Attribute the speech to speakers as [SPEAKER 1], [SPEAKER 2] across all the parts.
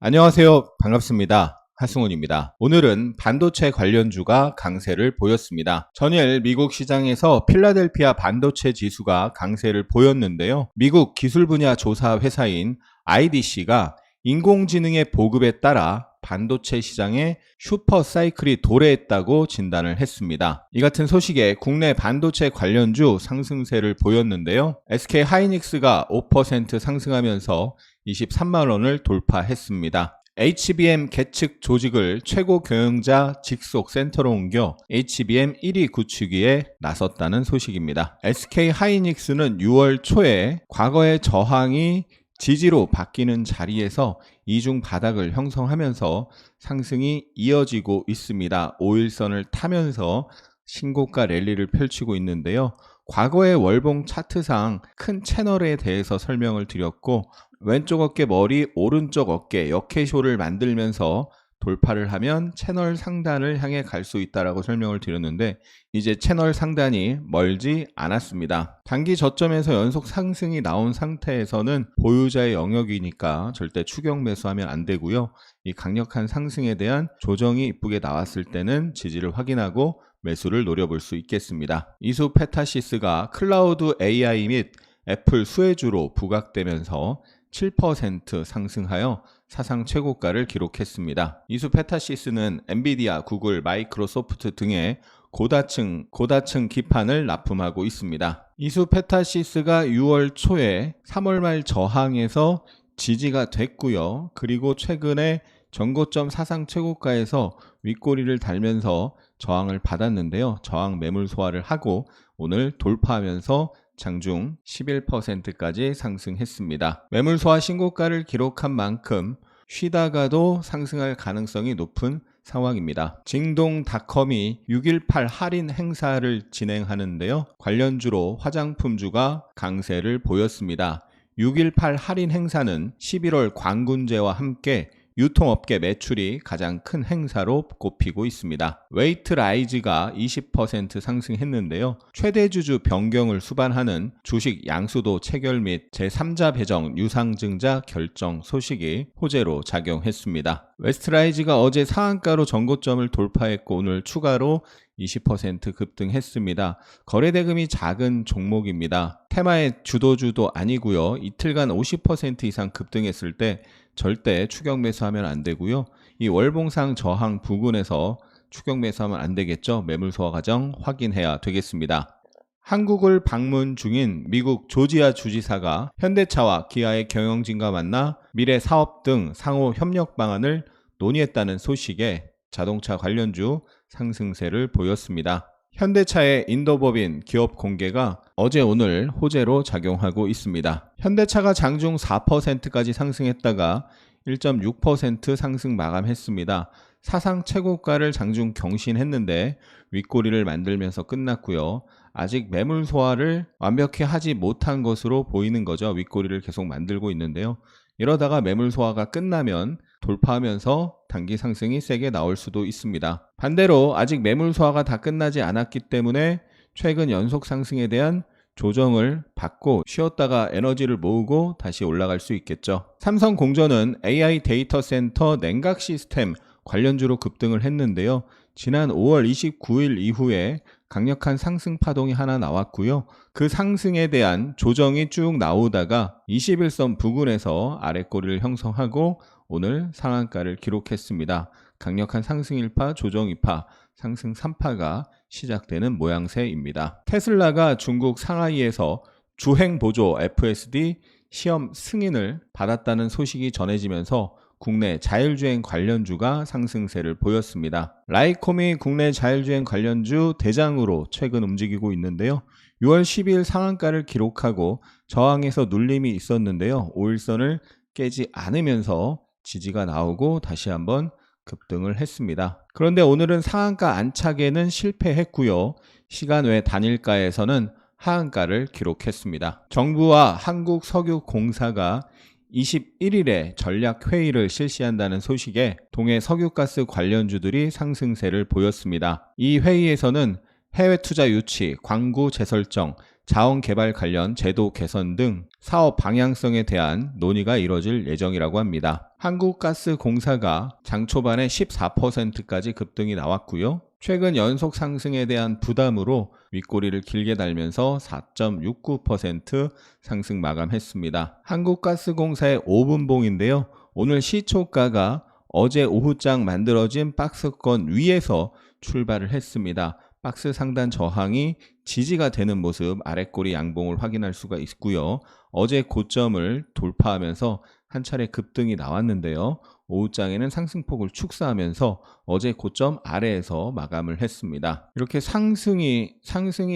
[SPEAKER 1] 안녕하세요. 반갑습니다. 하승훈입니다. 오늘은 반도체 관련주가 강세를 보였습니다. 전일 미국 시장에서 필라델피아 반도체 지수가 강세를 보였는데요. 미국 기술 분야 조사 회사인 IDC가 인공지능의 보급에 따라 반도체 시장에 슈퍼 사이클이 도래했다고 진단을 했습니다. 이 같은 소식에 국내 반도체 관련주 상승세를 보였는데요. SK 하이닉스가 5% 상승하면서 23만원을 돌파했습니다. HBM 계측 조직을 최고 경영자 직속 센터로 옮겨 HBM 1위 구축위에 나섰다는 소식입니다. SK 하이닉스는 6월 초에 과거의 저항이 지지로 바뀌는 자리에서 이중 바닥을 형성하면서 상승이 이어지고 있습니다. 5일선을 타면서 신고가 랠리를 펼치고 있는데요. 과거의 월봉 차트상 큰 채널에 대해서 설명을 드렸고, 왼쪽 어깨 머리, 오른쪽 어깨 역회쇼를 만들면서 돌파를 하면 채널 상단을 향해 갈 수 있다라고 설명을 드렸는데, 이제 채널 상단이 멀지 않았습니다. 단기 저점에서 연속 상승이 나온 상태에서는 보유자의 영역이니까 절대 추격 매수하면 안 되고요. 이 강력한 상승에 대한 조정이 이쁘게 나왔을 때는 지지를 확인하고 매수를 노려볼 수 있겠습니다. 이수 페타시스가 클라우드 AI 및 애플 수혜주로 부각되면서 7% 상승하여 사상 최고가를 기록했습니다. 이수 페타시스는 엔비디아, 구글, 마이크로소프트 등의 고다층 기판을 납품하고 있습니다. 이수 페타시스가 6월 초에 3월 말 저항에서 지지가 됐고요. 그리고 최근에 전고점 사상 최고가에서 윗꼬리를 달면서 저항을 받았는데요. 저항 매물 소화를 하고 오늘 돌파하면서 장중 11%까지 상승했습니다. 매물 소화 신고가를 기록한 만큼 쉬다가도 상승할 가능성이 높은 상황입니다. 징동닷컴이 6.18 할인 행사를 진행하는데요. 관련주로 화장품주가 강세를 보였습니다. 6.18 할인 행사는 11월 광군제와 함께 유통업계 매출이 가장 큰 행사로 꼽히고 있습니다. 웨이트라이즈가 20% 상승했는데요. 최대주주 변경을 수반하는 주식 양수도 체결 및 제3자 배정 유상증자 결정 소식이 호재로 작용했습니다. 웨스트라이즈가 어제 상한가로 전고점을 돌파했고 오늘 추가로 20% 급등했습니다. 거래대금이 작은 종목입니다. 테마의 주도주도 아니고요. 이틀간 50% 이상 급등했을 때 절대 추격 매수하면 안 되고요. 이 월봉상 저항 부근에서 추격 매수하면 안 되겠죠. 매물 소화 과정 확인해야 되겠습니다. 한국을 방문 중인 미국 조지아 주지사가 현대차와 기아의 경영진과 만나 미래 사업 등 상호 협력 방안을 논의했다는 소식에 자동차 관련주 상승세를 보였습니다. 현대차의 인도법인 기업 공개가 어제 오늘 호재로 작용하고 있습니다. 현대차가 장중 4%까지 상승했다가 1.6% 상승 마감했습니다. 사상 최고가를 장중 경신했는데 윗꼬리를 만들면서 끝났고요. 아직 매물 소화를 완벽히 하지 못한 것으로 보이는 거죠. 윗꼬리를 계속 만들고 있는데요. 이러다가 매물 소화가 끝나면 돌파하면서 단기 상승이 세게 나올 수도 있습니다. 반대로 아직 매물 소화가 다 끝나지 않았기 때문에 최근 연속 상승에 대한 조정을 받고 쉬었다가 에너지를 모으고 다시 올라갈 수 있겠죠. 삼성공전은 AI 데이터 센터 냉각 시스템 관련주로 급등을 했는데요. 지난 5월 29일 이후에 강력한 상승 파동이 하나 나왔고요. 그 상승에 대한 조정이 쭉 나오다가 21선 부근에서 아랫꼬리를 형성하고 오늘 상한가를 기록했습니다. 강력한 상승 1파, 조정 2파, 상승 3파가 시작되는 모양새입니다. 테슬라가 중국 상하이에서 주행보조 FSD 시험 승인을 받았다는 소식이 전해지면서 국내 자율주행 관련주가 상승세를 보였습니다. 라이콤이 국내 자율주행 관련주 대장으로 최근 움직이고 있는데요. 6월 12일 상한가를 기록하고 저항에서 눌림이 있었는데요. 5일선을 깨지 않으면서 지지가 나오고 다시 한번 급등을 했습니다. 그런데 오늘은 상한가 안착에는 실패했고요. 시간 외 단일가에서는 하한가를 기록했습니다. 정부와 한국석유공사가 21일에 전략회의를 실시한다는 소식에 동해 석유가스 관련주들이 상승세를 보였습니다. 이 회의에서는 해외 투자 유치, 광구 재설정, 자원 개발 관련 제도 개선 등 사업 방향성에 대한 논의가 이뤄질 예정이라고 합니다. 한국가스공사가 장 초반에 14%까지 급등이 나왔고요. 최근 연속 상승에 대한 부담으로 윗꼬리를 길게 달면서 4.69% 상승 마감했습니다. 한국가스공사의 5분봉인데요. 오늘 시초가가 어제 오후장 만들어진 박스권 위에서 출발을 했습니다. 박스 상단 저항이 지지가 되는 모습 아랫꼬리 양봉을 확인할 수가 있고요. 어제 고점을 돌파하면서 한 차례 급등이 나왔는데요. 오후장에는 상승폭을 축소하면서 어제 고점 아래에서 마감을 했습니다. 이렇게 상승이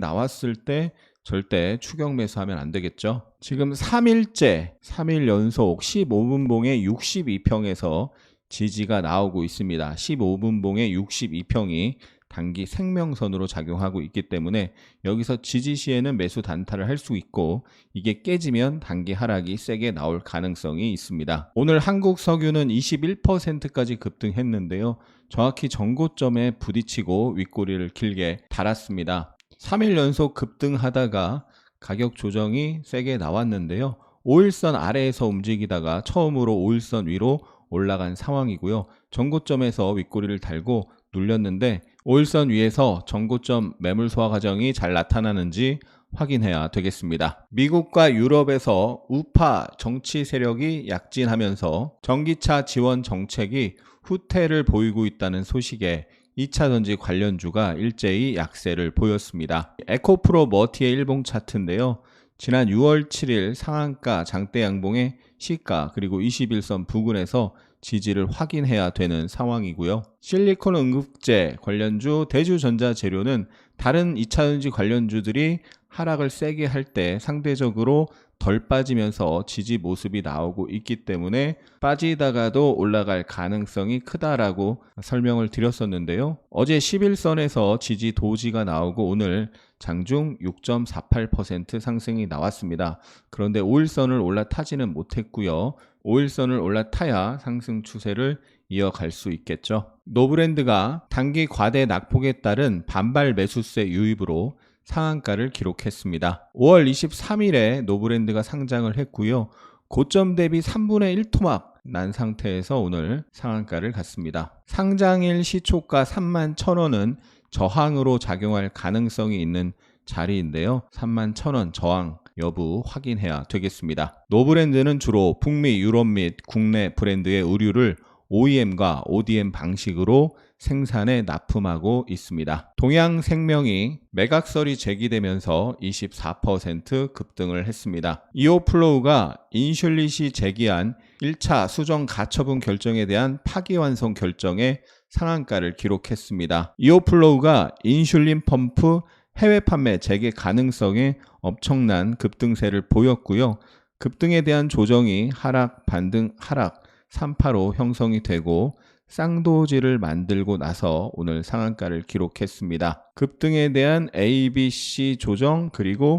[SPEAKER 1] 나왔을 때 절대 추격 매수하면 안 되겠죠. 지금 3일 연속 15분봉의 62평에서 지지가 나오고 있습니다. 15분봉의 62평이 단기 생명선으로 작용하고 있기 때문에 여기서 지지 시에는 매수 단타를 할 수 있고 이게 깨지면 단기 하락이 세게 나올 가능성이 있습니다. 오늘 한국석유는 21%까지 급등했는데요. 정확히 전고점에 부딪히고 윗꼬리를 길게 달았습니다. 3일 연속 급등하다가 가격 조정이 세게 나왔는데요. 5일선 아래에서 움직이다가 처음으로 5일선 위로 올라간 상황이고요. 전고점에서 윗꼬리를 달고 눌렸는데 5일선 위에서 전고점 매물 소화 과정이 잘 나타나는지 확인해야 되겠습니다. 미국과 유럽에서 우파 정치 세력이 약진하면서 전기차 지원 정책이 후퇴를 보이고 있다는 소식에 2차전지 관련주가 일제히 약세를 보였습니다. 에코프로 머티의 일봉 차트인데요. 지난 6월 7일 상한가 장대 양봉의 시가 그리고 21선 부근에서 지지를 확인해야 되는 상황이고요. 실리콘 응급제 관련주 대주전자재료는 다른 2차전지 관련주들이 하락을 세게 할 때 상대적으로 덜 빠지면서 지지 모습이 나오고 있기 때문에 빠지다가도 올라갈 가능성이 크다라고 설명을 드렸었는데요. 어제 11선에서 지지 도지가 나오고 오늘 장중 6.48% 상승이 나왔습니다. 그런데 5일선을 올라타지는 못했고요. 5일선을 올라타야 상승 추세를 이어갈 수 있겠죠. 노브랜드가 단기 과대 낙폭에 따른 반발 매수세 유입으로 상한가를 기록했습니다. 5월 23일에 노브랜드가 상장을 했고요. 고점 대비 3분의 1 토막 난 상태에서 오늘 상한가를 갔습니다. 상장일 시초가 31,000원은 저항으로 작용할 가능성이 있는 자리인데요. 31,000원 저항 여부 확인해야 되겠습니다. 노브랜드는 주로 북미, 유럽 및 국내 브랜드의 의류를 OEM과 ODM 방식으로 생산에 납품하고 있습니다. 동양생명이 매각설이 제기되면서 24% 급등을 했습니다. 이오플로우가 인슐릿이 제기한 1차 수정 가처분 결정에 대한 파기환송 결정에 상한가를 기록했습니다. 이오플로우가 인슐린 펌프 해외 판매 재개 가능성에 엄청난 급등세를 보였고요. 급등에 대한 조정이 하락, 반등, 하락, 3파로 형성이 되고 쌍도지를 만들고 나서 오늘 상한가를 기록했습니다. 급등에 대한 A, B, C 조정 그리고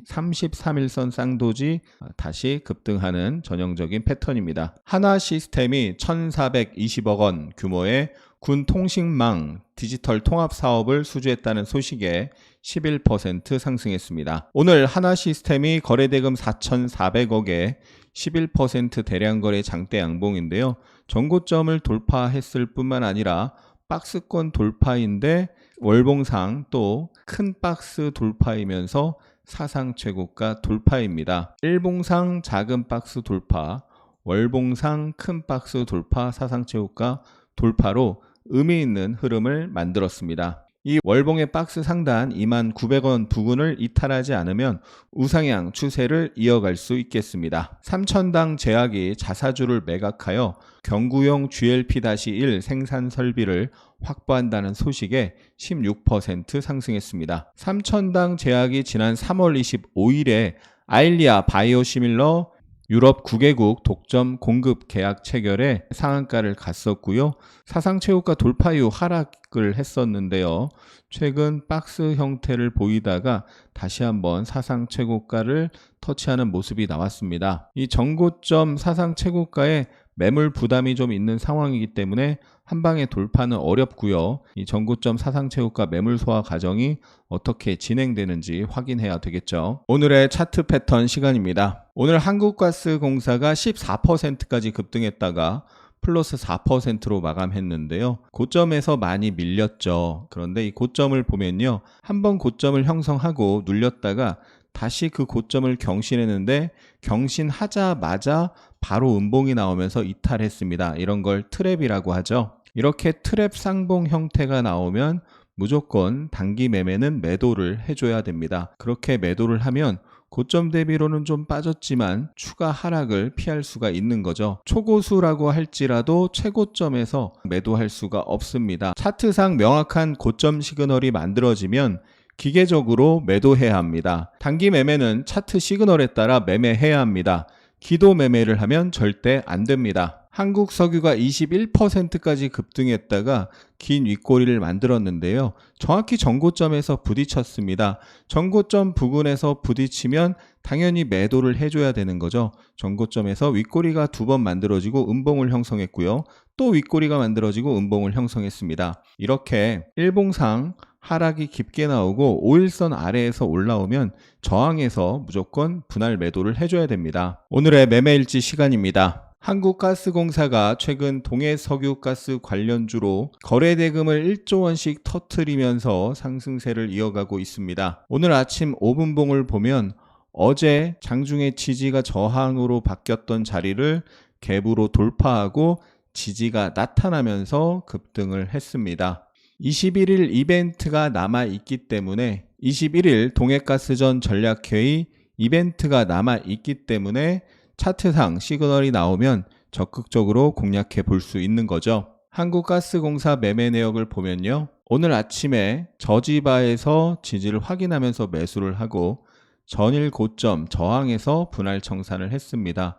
[SPEAKER 1] 33일선 쌍도지 다시 급등하는 전형적인 패턴입니다. 하나시스템이 1,420억 원 규모의 군 통신망 디지털 통합 사업을 수주했다는 소식에 11% 상승했습니다. 오늘 하나시스템이 거래대금 4,400억에 11% 대량 거래 장대 양봉인데요. 전고점을 돌파했을 뿐만 아니라 박스권 돌파인데 월봉상 또 큰 박스 돌파이면서 사상 최고가 돌파입니다. 일봉상 작은 박스 돌파, 월봉상 큰 박스 돌파, 사상 최고가 돌파로 의미 있는 흐름을 만들었습니다. 이 월봉의 박스 상단 29,900원 부근을 이탈하지 않으면 우상향 추세를 이어갈 수 있겠습니다. 삼천당 제약이 자사주를 매각하여 경구용 GLP-1 생산 설비를 확보한다는 소식에 16% 상승했습니다. 삼천당 제약이 지난 3월 25일에 아일리아 바이오시밀러 유럽 9개국 독점 공급 계약 체결에 상한가를 갔었고요. 사상 최고가 돌파 이후 하락을 했었는데요. 최근 박스 형태를 보이다가 다시 한번 사상 최고가를 터치하는 모습이 나왔습니다. 이 전고점 사상 최고가의 매물 부담이 좀 있는 상황이기 때문에 한 방에 돌파는 어렵고요. 이 전고점 사상체육과 매물 소화 과정이 어떻게 진행되는지 확인해야 되겠죠. 오늘의 차트 패턴 시간입니다. 오늘 한국가스공사가 14%까지 급등했다가 플러스 4%로 마감했는데요. 고점에서 많이 밀렸죠. 그런데 이 고점을 보면요. 한번 고점을 형성하고 눌렸다가 다시 그 고점을 경신했는데 경신하자마자 바로 음봉이 나오면서 이탈했습니다. 이런 걸 트랩이라고 하죠. 이렇게 트랩 쌍봉 형태가 나오면 무조건 단기 매매는 매도를 해줘야 됩니다. 그렇게 매도를 하면 고점 대비로는 좀 빠졌지만 추가 하락을 피할 수가 있는 거죠. 초고수라고 할지라도 최고점에서 매도할 수가 없습니다. 차트상 명확한 고점 시그널이 만들어지면 기계적으로 매도해야 합니다. 단기 매매는 차트 시그널에 따라 매매해야 합니다. 기도 매매를 하면 절대 안 됩니다. 한국석유가 21%까지 급등했다가 긴 윗꼬리를 만들었는데요. 정확히 전고점에서 부딪혔습니다. 전고점 부근에서 부딪히면 당연히 매도를 해줘야 되는 거죠. 전고점에서 윗꼬리가 2번 만들어지고 음봉을 형성했고요. 또 윗꼬리가 만들어지고 음봉을 형성했습니다. 이렇게 일봉상 하락이 깊게 나오고 5일선 아래에서 올라오면 저항에서 무조건 분할 매도를 해줘야 됩니다. 오늘의 매매일지 시간입니다. 한국가스공사가 최근 동해석유가스 관련주로 거래대금을 1조 원씩 터뜨리면서 상승세를 이어가고 있습니다. 오늘 아침 5분봉을 보면 어제 장중에 지지가 저항으로 바뀌었던 자리를 갭으로 돌파하고 지지가 나타나면서 급등을 했습니다. 21일 이벤트가 남아있기 때문에 21일 동해가스전 전략회의 이벤트가 남아있기 때문에 차트상 시그널이 나오면 적극적으로 공략해 볼 수 있는 거죠. 한국가스공사 매매 내역을 보면요. 오늘 아침에 저지바에서 지지를 확인하면서 매수를 하고 전일 고점 저항에서 분할 청산을 했습니다.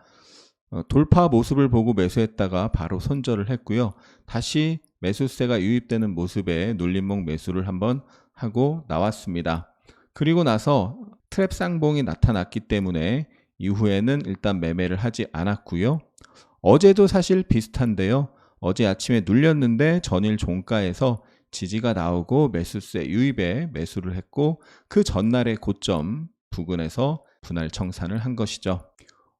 [SPEAKER 1] 돌파 모습을 보고 매수했다가 바로 손절을 했고요. 다시 매수세가 유입되는 모습에 눌림목 매수를 한번 하고 나왔습니다. 그리고 나서 트랩 쌍봉이 나타났기 때문에 이후에는 일단 매매를 하지 않았고요. 어제도 사실 비슷한데요. 어제 아침에 눌렸는데 전일 종가에서 지지가 나오고 매수세 유입에 매수를 했고 그 전날의 고점 부근에서 분할 청산을 한 것이죠.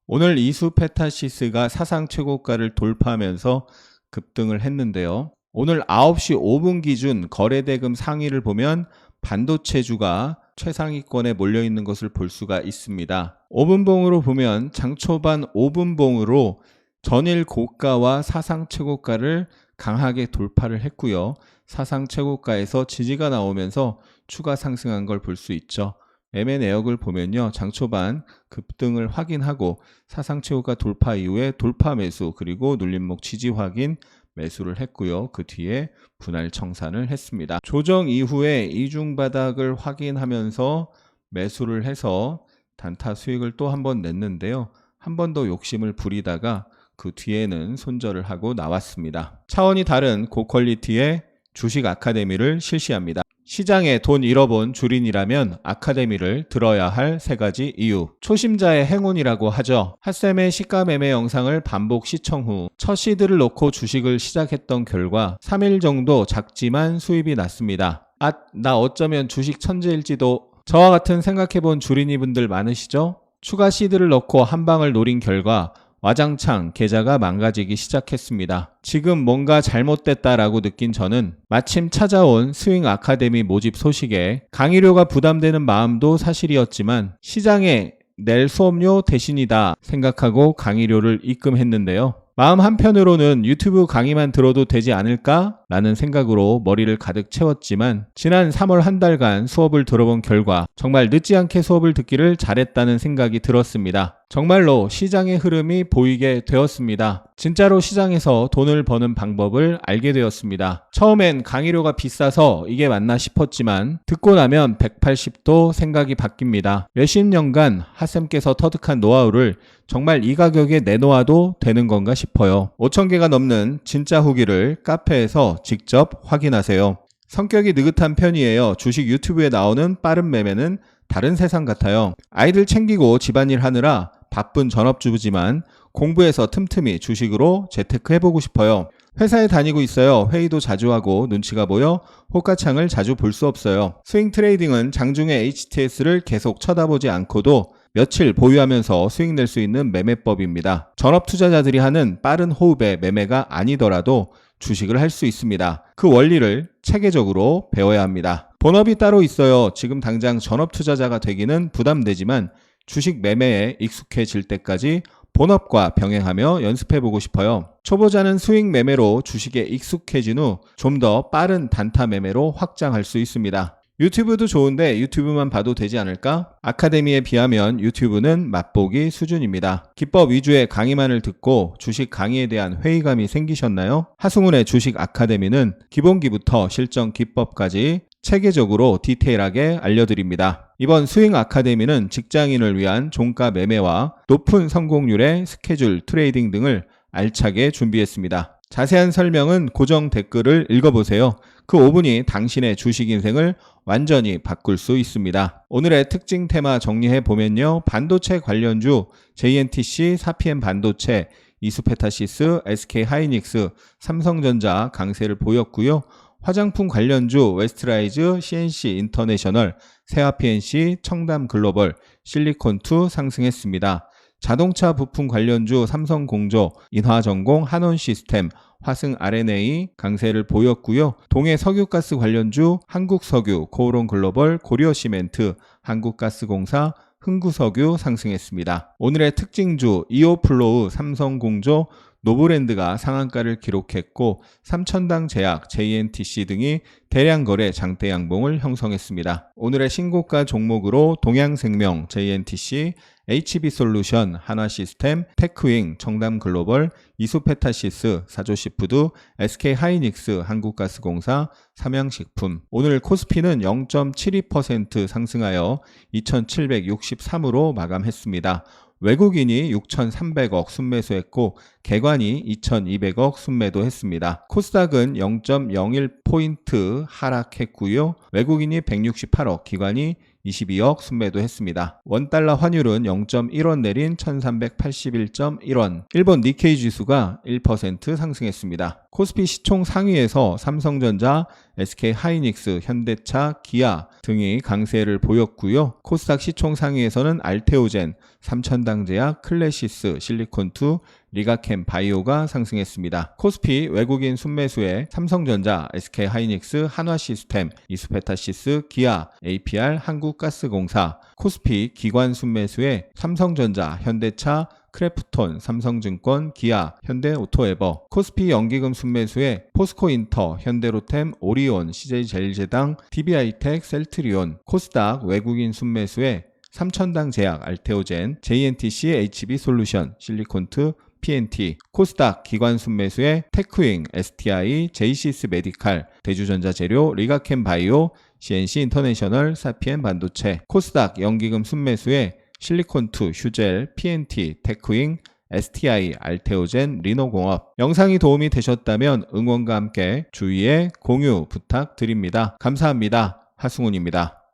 [SPEAKER 1] 오늘 이수 페타시스가 사상 최고가를 돌파하면서 급등을 했는데요. 오늘 9시 5분 기준 거래대금 상위를 보면 반도체주가 최상위권에 몰려있는 것을 볼 수가 있습니다. 5분봉으로 보면 장초반 5분봉으로 전일 고가와 사상 최고가를 강하게 돌파를 했고요. 사상 최고가에서 지지가 나오면서 추가 상승한 걸 볼 수 있죠. 매매 내역을 보면요. 장초반 급등을 확인하고 사상 최고가 돌파 이후에 돌파 매수 그리고 눌림목 지지 확인 매수를 했고요. 그 뒤에 분할 청산을 했습니다. 조정 이후에 이중 바닥을 확인하면서 매수를 해서 단타 수익을 또 한 번 냈는데요. 한 번 더 욕심을 부리다가 그 뒤에는 손절을 하고 나왔습니다. 차원이 다른 고퀄리티의 주식 아카데미를 실시합니다. 시장에 돈 잃어본 주린이라면 아카데미를 들어야 할 3가지 이유. 초심자의 행운이라고 하죠. 핫쌤의 시가 매매 영상을 반복 시청 후 첫 시드를 넣고 주식을 시작했던 결과 3일 정도 작지만 수입이 났습니다. 나 어쩌면 주식 천재일지도. 저와 같은 생각해본 주린이분들 많으시죠? 추가 시드를 넣고 한 방을 노린 결과 와장창 계좌가 망가지기 시작했습니다. 지금 뭔가 잘못됐다라고 느낀 저는 마침 찾아온 스윙 아카데미 모집 소식에 강의료가 부담되는 마음도 사실이었지만 시장에 낼 수업료 대신이다 생각하고 강의료를 입금했는데요. 마음 한편으로는 유튜브 강의만 들어도 되지 않을까? 라는 생각으로 머리를 가득 채웠지만 지난 3월 한 달간 수업을 들어본 결과 정말 늦지 않게 수업을 듣기를 잘했다는 생각이 들었습니다. 정말로 시장의 흐름이 보이게 되었습니다. 진짜로 시장에서 돈을 버는 방법을 알게 되었습니다. 처음엔 강의료가 비싸서 이게 맞나 싶었지만 듣고 나면 180도 생각이 바뀝니다. 몇십 년간 핫쌤께서 터득한 노하우를 정말 이 가격에 내놓아도 되는 건가 싶어요. 5,000개가 넘는 진짜 후기를 카페에서 직접 확인하세요. 성격이 느긋한 편이에요. 주식 유튜브에 나오는 빠른 매매는 다른 세상 같아요. 아이들 챙기고 집안일 하느라 바쁜 전업주부지만 공부해서 틈틈이 주식으로 재테크해보고 싶어요. 회사에 다니고 있어요. 회의도 자주 하고 눈치가 보여 호가창을 자주 볼 수 없어요. 스윙 트레이딩은 장중에 HTS를 계속 쳐다보지 않고도 며칠 보유하면서 수익 낼 수 있는 매매법입니다. 전업 투자자들이 하는 빠른 호흡의 매매가 아니더라도 주식을 할 수 있습니다. 그 원리를 체계적으로 배워야 합니다. 본업이 따로 있어요. 지금 당장 전업 투자자가 되기는 부담되지만 주식 매매에 익숙해질 때까지 본업과 병행하며 연습해보고 싶어요. 초보자는 스윙 매매로 주식에 익숙해진 후 좀 더 빠른 단타 매매로 확장할 수 있습니다. 유튜브도 좋은데 유튜브만 봐도 되지 않을까? 아카데미에 비하면 유튜브는 맛보기 수준입니다. 기법 위주의 강의만을 듣고 주식 강의에 대한 회의감이 생기셨나요? 하승훈의 주식 아카데미는 기본기부터 실전 기법까지 체계적으로 디테일하게 알려드립니다. 이번 스윙 아카데미는 직장인을 위한 종가 매매와 높은 성공률의 스케줄 트레이딩 등을 알차게 준비했습니다. 자세한 설명은 고정 댓글을 읽어보세요. 그 5분이 당신의 주식 인생을 완전히 바꿀 수 있습니다. 오늘의 특징 테마 정리해보면요. 반도체 관련주 JNTC, 사피엔 반도체, 이수페타시스, SK하이닉스, 삼성전자 강세를 보였고요. 화장품 관련주 웨스트라이즈, CNC 인터내셔널, 세아PNC, 청담글로벌, 실리콘2 상승했습니다. 자동차 부품 관련주 삼성공조, 인화전공, 한원시스템, 화승RNA 강세를 보였고요. 동해 석유가스 관련주 한국석유, 코오롱글로벌, 고려시멘트, 한국가스공사, 흥구석유 상승했습니다. 오늘의 특징주 이오플로우, 삼성공조, 노브랜드가 상한가를 기록했고 삼천당 제약, JNTC 등이 대량 거래 장대 양봉을 형성했습니다. 오늘의 신고가 종목으로 동양생명, JNTC, HB솔루션, 한화시스템, 테크윙, 청담글로벌, 이수페타시스, 사조시푸드, SK하이닉스, 한국가스공사, 삼양식품. 오늘 코스피는 0.72% 상승하여 2763으로 마감했습니다. 외국인이 6,300억 순매수했고 개관이 2,200억 순매도했습니다. 코스닥은 0.01포인트 하락했고요. 외국인이 168억, 기관이 22억 순매도했습니다. 원달러 환율은 0.1원 내린 1381.1원. 일본 니케이 지수가 1% 상승했습니다. 코스피 시총 상위에서 삼성전자, SK하이닉스, 현대차, 기아 등이 강세를 보였고요. 코스닥 시총 상위에서는 알테오젠, 삼천당제약, 클래시스, 실리콘2, 리가캠 바이오가 상승했습니다. 코스피 외국인 순매수에 삼성전자, SK하이닉스, 한화시스템, 이수페타시스, 기아, APR, 한국가스공사. 코스피 기관 순매수에 삼성전자, 현대차, 크래프톤, 삼성증권, 기아, 현대오토에버. 코스피 연기금 순매수에 포스코인터, 현대로템, 오리온, CJ제일제당, DB하이텍, 셀트리온. 코스닥 외국인 순매수에 삼천당 제약, 알테오젠, JNTC, HB솔루션, 실리콘트, PNT. 코스닥 기관 순매수에 테크윙, STI, JCS 메디칼, 대주전자재료, 리가캠 바이오, CNC 인터내셔널, 사피엔 반도체. 코스닥 연기금 순매수에 실리콘2, 휴젤, PNT, 테크윙, STI, 알테오젠, 리노공업. 영상이 도움이 되셨다면 응원과 함께 주위에 공유 부탁드립니다. 감사합니다. 하승훈입니다.